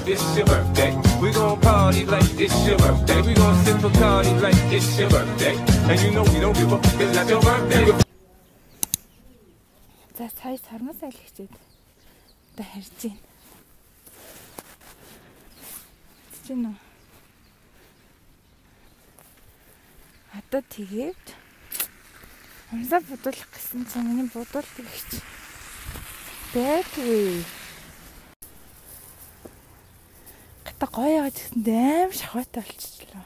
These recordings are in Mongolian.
It's your birthday. We gon' party like it's your birthday. We gon' sip a party like it's your birthday. And you know we don't give up, it's not your birthday. За сая сармас айл хичээд одоо харж байна. Чинь үү? Одоо тэгээд амсаа будуулах гэсэн чинь миний будуулдаг гэж байтгүй. Гата гоё яваад гэсэндээ аим шахваатай болчихлоо.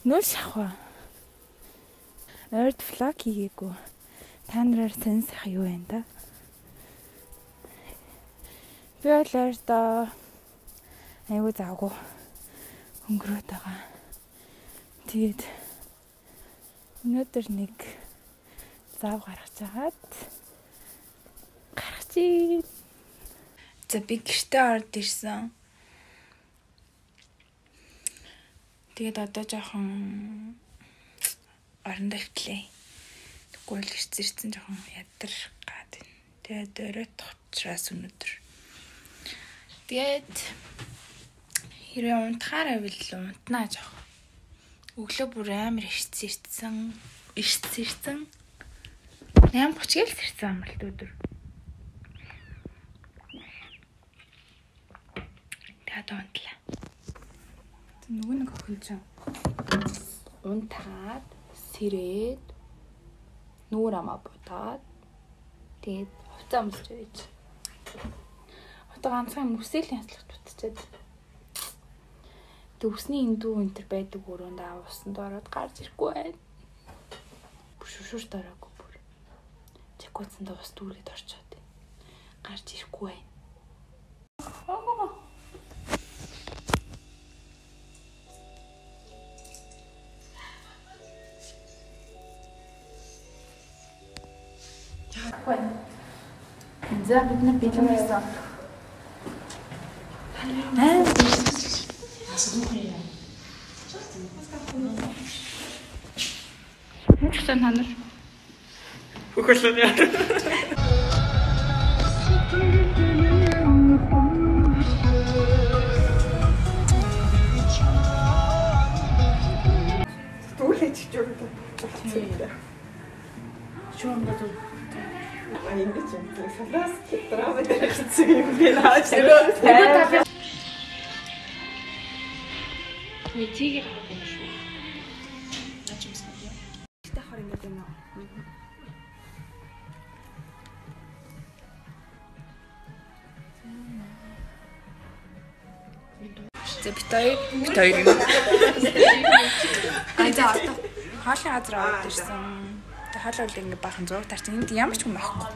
Нүүл шахваа. Ойрд влог хийгээгүй. Та нараар сонь сайхан юу байна да? Би бол ойрдоо айгуу завгүй өнгөрөөд байгаа. Тэгээд өнөөдөр нэг зав гаргаж агаад гаргачих. За би гэртээ орд ирсэн. Тэгээд одоо жоохон орон давтлаа. Тэгвэл ирсэн жоохон ядарх гад байна. Тэгээд өрөөд товчраас өнөдөр. Тэгээд хэрэг унтахаар авил унтнаа жоох. Өглөө бүр амар ирсэн. 8:30 гээл ирсэн юм л өдөр. Тэгээд унтлаа. Нөгөө нэг охин ч унтаад сэрээд нүүр амаа бодоод тэгээд хувцас амлж байж. Одоо ганцхан мөсөлийн хязлах дутчихад. Төвсний эндүү энтер байдаг өрөөнд авсан дороод гарч ирэхгүй байна. Шүшүр дараагүй бүр. Чекуцсанд бас дүүргээд орчоод. Гарч ирэхгүй байна. За бид нар бэлэнсэн. Хэвчээ танаар хөхөлөө яа. Түлхэж журд. Шуун бод. Ингэж юм. Салаас драма дээр хэцүү юм байна. Тэрөө Митиги гарах юм шүү. Наач юм ская. Тэ хор ингэ юм аа. Тэ битээ. Ай за одоо хаалын газар аваад ирсэн. Тэ хаалаа бол ингэ баахан зураг тарчин. Энд ямар ч юм байхгүй.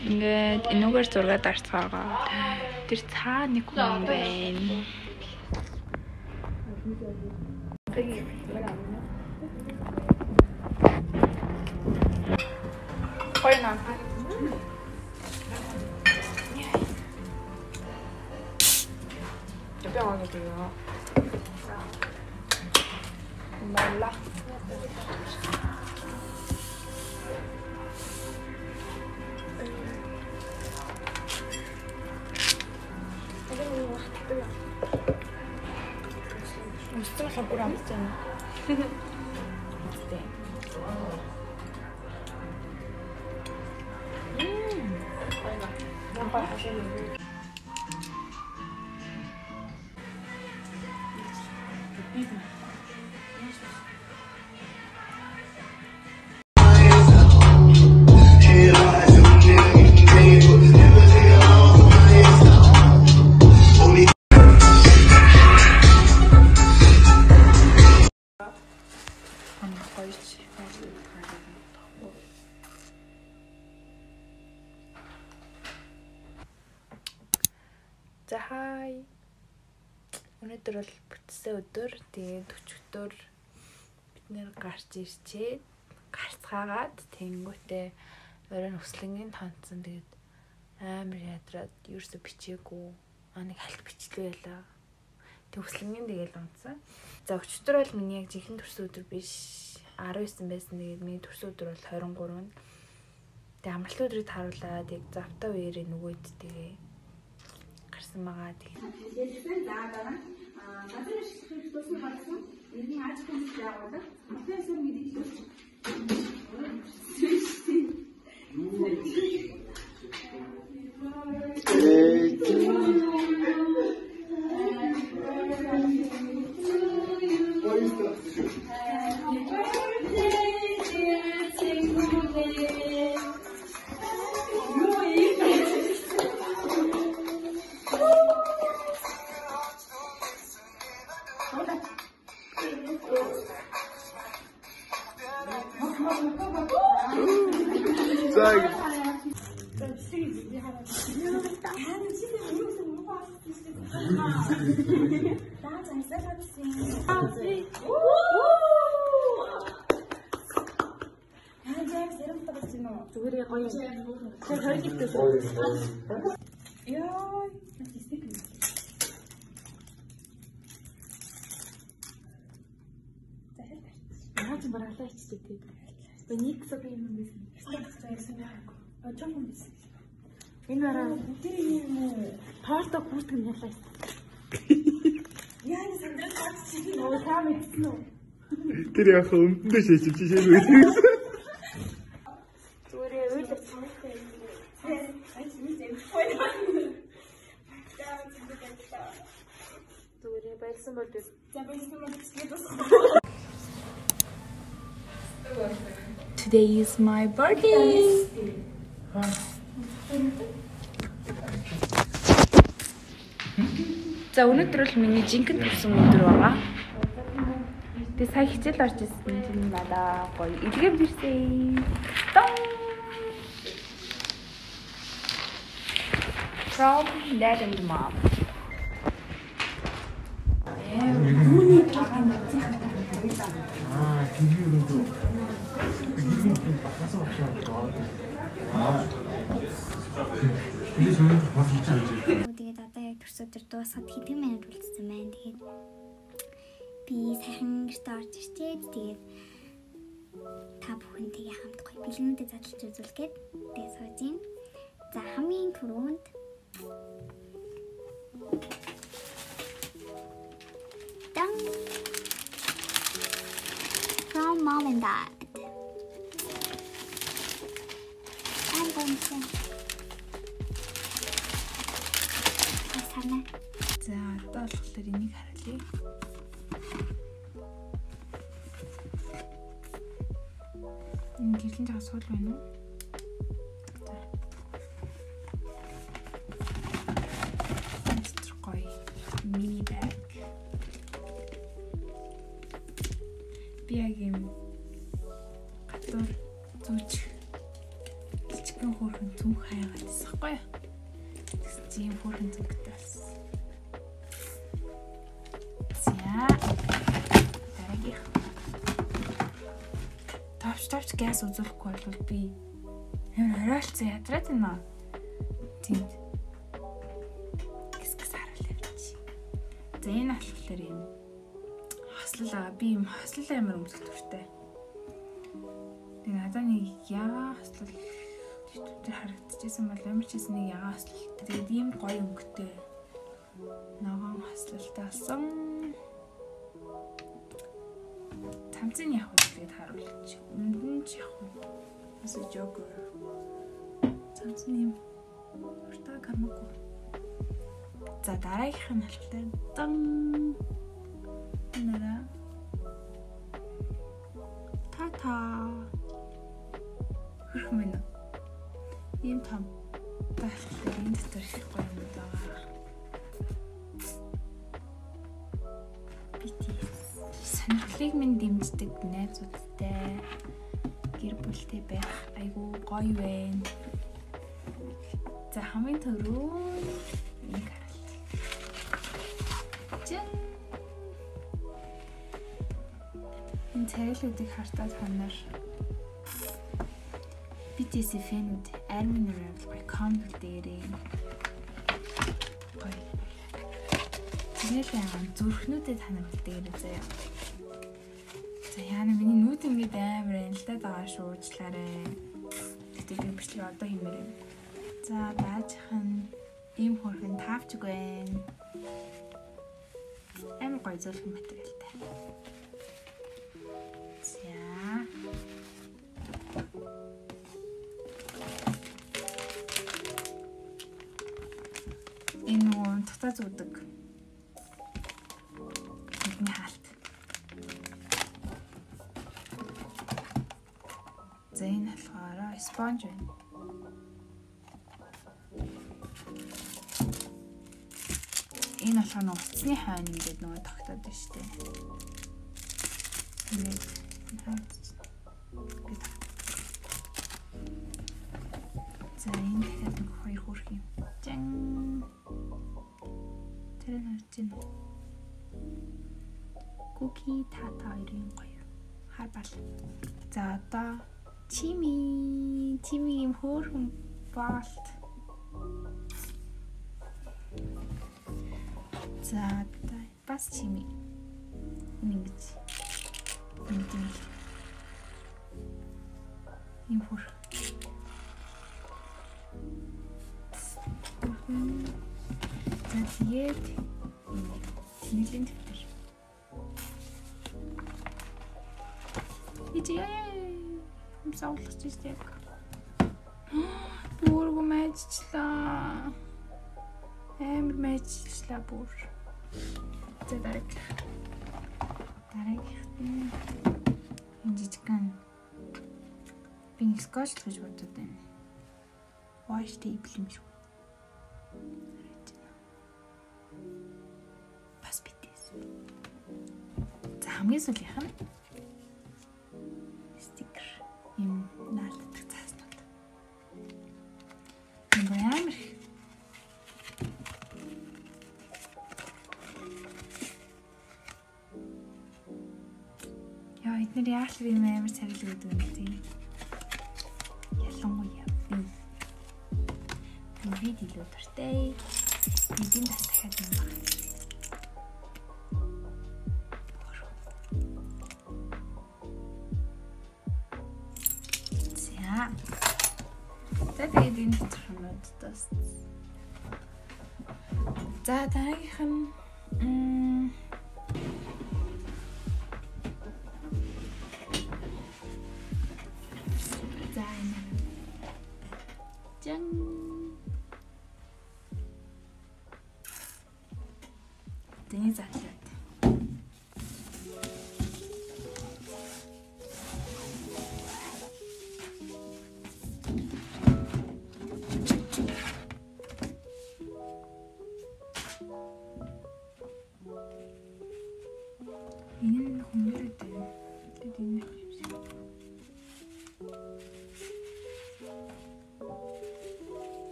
Ингээд энүүгээр зураг дарцгаагаа. Тэр цаа нэг хүн байна. Хойно. Япаа гоо. Малла. Мустан хагурам цэн. Тэ. Нампа хашаа. За хай. Өнөөдөр бол бүтсэн өдөр. Тэгээд өчигдөр бид нэр гарч ирчээд гарцгаагаад тэнгүүтээ Оройн өслөнгийн тонцсон тэгээд амар ядраад ерөөсө бичээгүй. Нэг хальт бичлээ ялаа. Тэг өслөнгийн тэгэл унтсан. За өчтөр бол миний яг жинхэнэ төрсөн өдөр биш. 19 байсан. Тэгээд миний төрсөн өдөр бол 23. Тэг амралтын өдрийг харуулаад яг завтаа үеэрээ нөгөөд тэгээ гарсан байгаа. Тэгээд за дараа газар ашиглах тусмаа гарсан. Иргэн ааж хүмүүс байгуулдаг. Хотын сүм гэдэг хэлж зүгээр гоё. Тэр хөргөлтэй шүү. Яа, стик. Захил. Наач баргалаа ичтэй тий. Нэг сог юм байсан. Стик байгааг. Очоо юм байсан. Энэ араа тэр юм уу? Тоолто хүүтг нь ялаа. Яа, сандрал татчих. Оо таа мэдсэн үү? Тэр яг өмдөндөө шийдэж шийдвэ. Today is my birthday. За өнөөдөр бол миний жинхэнэ төрсөн өдөр байгаа. Тэгээ сая хичээл орж ирсэн юм байна. Гоё илгэв ирсэн. From dad and mom. Тэгээд одоо яг төрсөн өдөр дуусаад хэдэн минут үлдсэн байна. Тэгээд би сайхан гэртээ орж ирчээд тэгээд та бүхэнтэйгээ хамт гоё бэлгэнүүдэд задлж үзүүлгээд тэгээд сууж ийн. За хамгийн түрүүнд from mom and dad. I'm going to за одоо болохоор энийг харуулъя. Энэ гэрлэн жаа суул байна уу? За. Гоё мини баг. Би яг юм гадуур зүүж чичгэн хөөрхөн зүг хайгаад 있었고요. 지금 보는 좀 끝났어. 자, 다르게. Тавч газ үзүүлэхгүй бол би арайч ядраад байна. Тийм. Кис харуулъя чи. За энэ болохоор юм. Хослол би юм хослол амар өмсөх төртэй. Тэгээ надад нэг яа хослол тэр харагдчихсан бол ямар ч хэсэг нэг ягаан хослол. Тэгээд ийм гоё өнгөтэй ногоон хослолтаасан. Тамцын яг үгээд харуулж. Өмнө нь яг үсэ жогер. Тамцын юм. Уртаа кармако. За дараагийнх нь болохоор дан нара тата хөрхмөн ийм том байх энэ дотор их гоё юм байгаа. BTS сонирхлыг минь дэмждэг найзуудтай гэр бүлтэй байх айгүй гоё байна. За хамгийн түрүү нэг харалт. Жин энэ царилуудыг хартаад ханаар бид BTS фэнүүд Armin Rival comment дээрээ. Гоё. Тэгээд зүрхнүүдэд танагддаг заяа. За яана миний нүд ингээд амар анилдаад байгаа шүү уучлаарай. Тэгтээ би бичлэг одоо хиймээр юм. За даажхан ийм хөрхэн таавчг байна. Амар гоё зөвлөх материалтай. За. Энэ нөгөө татаа зүүдэг. Бидний хаалт. За энэ болохоор спонж байна. Энэ болохоор нөгөө уцсны хойно ингээд нөгөө тогтоод байна шүү дээ. Ингээд за энэ дахиад нэг хоёр хөрх юм. Жан. Тэр нэрчин. Cookie тата хоёрын гоё. Харбал. За одоо чими юм хөөрхөн болт. За бас чими. Ингэж. Ийм хөр. За тэгээд нэлийн дэвтэр. Ичээ. Саулгч яг. Бүргөө мэжчлээ. Амар мэжчлээ бүр. За дараагийнх нь энэ жижигхан би скотч гэж бодод байна. Wash tape юм шүү. Бас BTS. За хамгийн сүүлийнх нь стикер юм наалддаг цааснууд. Энэ амар эдгээр яашлаг юм амар царил гэдэг юм тийм. Ялангуяа би илүү дуртай. Эдийн бас дахиад юм байна. За тэгээд энэ төрхнүүдээс за дараагийнх нь 짠. Тэний затлаад. Энэ хүндрээд байна. Тэгээд энэ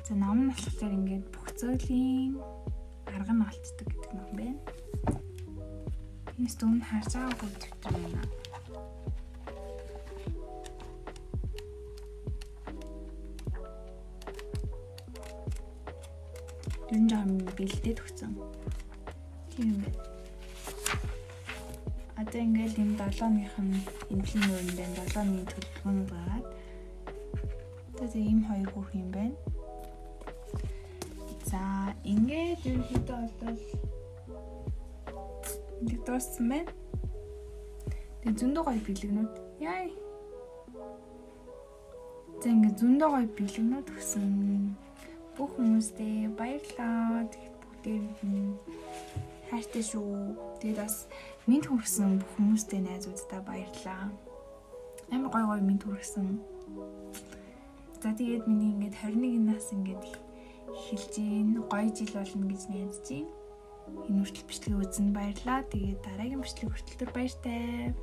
за нам нь болохоор ингээд бүх зөлийн арга нь олцдог гэдэг юм байна. Энэ стон харж байгаагүй дэвтэр байна. Дүн жам бэлдээд өгсөн. Тийм юм байна. Одоо ингээд энэ 7-ных нь эмчлийн өрн байна. 7-ны төлөвлөгөөнд гараад. Тэгээд ийм хоёр хөрх юм байна. За ингээд ерөнхийдөө бол энэ дууссан байна. Тэгээд зөндөө гоё бэлгэнүүд. Яа. За ингээд зөндөө гоё бэлгэнүүд өгсөн. Бүх хүмүүстээ баярлалаа. Тэгэхэд бүгдээрэнд нь хайртай шүү. Тэгээд бас минт хүргэсэн бүх хүмүүстээ найзуудтай баярлалаа. Амар гоё минт хүргэсэн. За тэгээд миний ингээд 21-наас ингээд эхэлж ийн гоё жил болно гэж найдаж байна. Энэ хүртэл бичлэгийг үзэн баярлалаа. Тэгээд дараагийн бичлэг хүртэл баяртай.